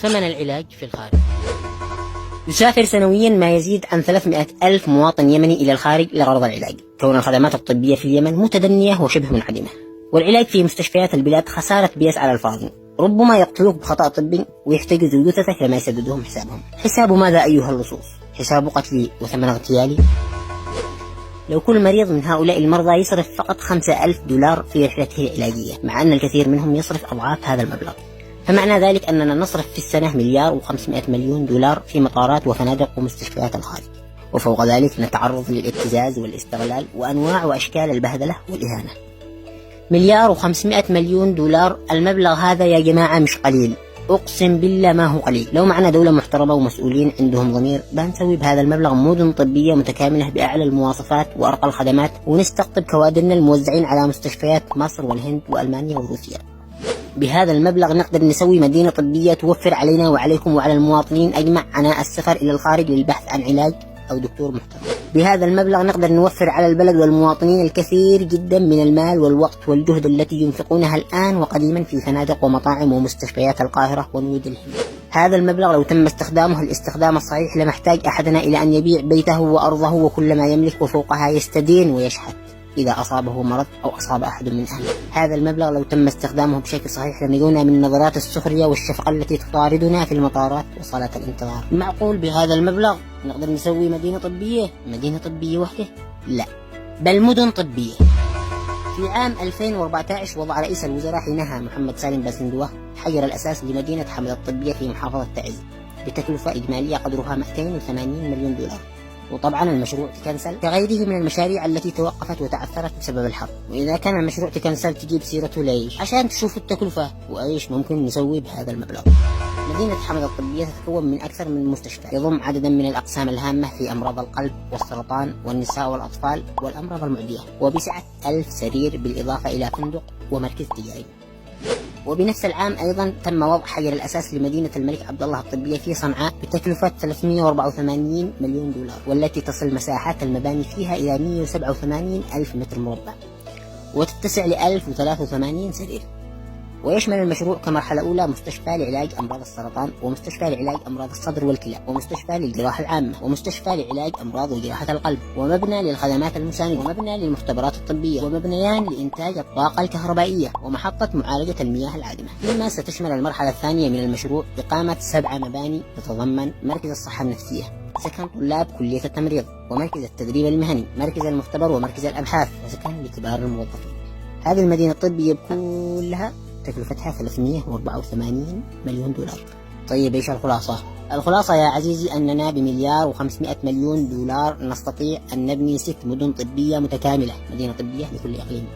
ثمن العلاج في الخارج. يسافر سنويا ما يزيد عن 300 ألف مواطن يمني إلى الخارج لغرض العلاج، كون الخدمات الطبية في اليمن متدنية وشبه منعدمة، والعلاج في مستشفيات البلاد خسارة بيس على الفاضي. ربما يقتلوك بخطأ طبي ويحتجزوا جثتك لما يسددوهم حسابهم. حساب ماذا أيها اللصوص؟ حساب قتلي وثمن اغتيالي؟ لو كل مريض من هؤلاء المرضى يصرف فقط 5,000 دولار في رحلته العلاجية، مع أن الكثير منهم يصرف أضعاف هذا المبلغ، فمعنى ذلك أننا نصرف في السنة 1,500,000,000 دولار في مطارات وفنادق ومستشفيات الخارج، وفوق ذلك نتعرض للابتزاز والاستغلال وأنواع وأشكال البهدلة والإهانة. 1,500,000,000 دولار، المبلغ هذا يا جماعة مش قليل، أقسم بالله ما هو قليل. لو معنا دولة محترمة ومسؤولين عندهم ضمير بنسوي بهذا المبلغ مدن طبية متكاملة بأعلى المواصفات وأرقى الخدمات، ونستقطب كوادرنا الموزعين على مستشفيات مصر والهند وألمانيا وروسيا. بهذا المبلغ نقدر نسوي مدينة طبية توفر علينا وعليكم وعلى المواطنين أجمع عناء السفر إلى الخارج للبحث عن علاج أو دكتور محترم. بهذا المبلغ نقدر نوفر على البلد والمواطنين الكثير جدا من المال والوقت والجهد التي ينفقونها الآن وقديما في فنادق ومطاعم ومستشفيات القاهرة ونيو دلهي. هذا المبلغ لو تم استخدامه الاستخدام الصحيح لمحتاج أحدنا إلى أن يبيع بيته وأرضه وكل ما يملك، وفوقها يستدين ويشحت إذا أصابه مرض أو أصاب أحد من أهله. هذا المبلغ لو تم استخدامه بشكل صحيح لنجونا من نظرات السخرية والشفقة التي تطاردنا في المطارات وصالات الانتظار. معقول بهذا المبلغ نقدر نسوي مدينة طبية وحده؟ لا، بل مدن طبية. في عام 2014 وضع رئيس الوزراء حينها محمد سالم باسندوة حجر الأساس لمدينة حمد الطبية في محافظة تعز بتكلفة إجمالية قدرها 280 مليون دولار. وطبعا المشروع تكنسل كغيره من المشاريع التي توقفت وتعثرت بسبب الحرب. وإذا كان المشروع تكنسل تجيب سيرته ليش؟ عشان تشوفوا التكلفة وإيش ممكن نسوي بهذا المبلغ. مدينة حمد الطبية تتكون من أكثر من مستشفى، يضم عددا من الأقسام الهامة في أمراض القلب والسرطان والنساء والأطفال والأمراض المعدية، وبسعة 1000 سرير بالإضافة إلى فندق ومركز تجاري. وبنفس العام أيضا تم وضع حجر الأساس لمدينة الملك عبد الله الطبية في صنعاء بتكلفة 384 مليون دولار، والتي تصل مساحات المباني فيها إلى 187 ألف متر مربع، وتتسع ل 1083 سرير. ويشمل المشروع كمرحلة أولى مستشفى لعلاج أمراض السرطان، ومستشفى لعلاج أمراض الصدر والكلى، ومستشفى للجراحة العامة، ومستشفى لعلاج أمراض وجراحة القلب، ومبنى للخدمات المساندة، ومبنى للمختبرات الطبية، ومبنيان لإنتاج الطاقة الكهربائية، ومحطة معالجة المياه العادمة. مما ستشمل المرحلة الثانية من المشروع إقامة 7 مباني تتضمن مركز الصحة النفسية، سكن طلاب كلية التمريض، ومركز التدريب المهني، مركز المختبر، ومركز الأبحاث، وسكن لكبار الموظفين. هذه المدينة الطبية كلها تكلفتها 384 مليون دولار. طيب ايش الخلاصة؟ الخلاصة يا عزيزي أننا ب1,500,000,000 دولار نستطيع أن نبني 6 مدن طبية متكاملة، مدينة طبية لكل إقليم.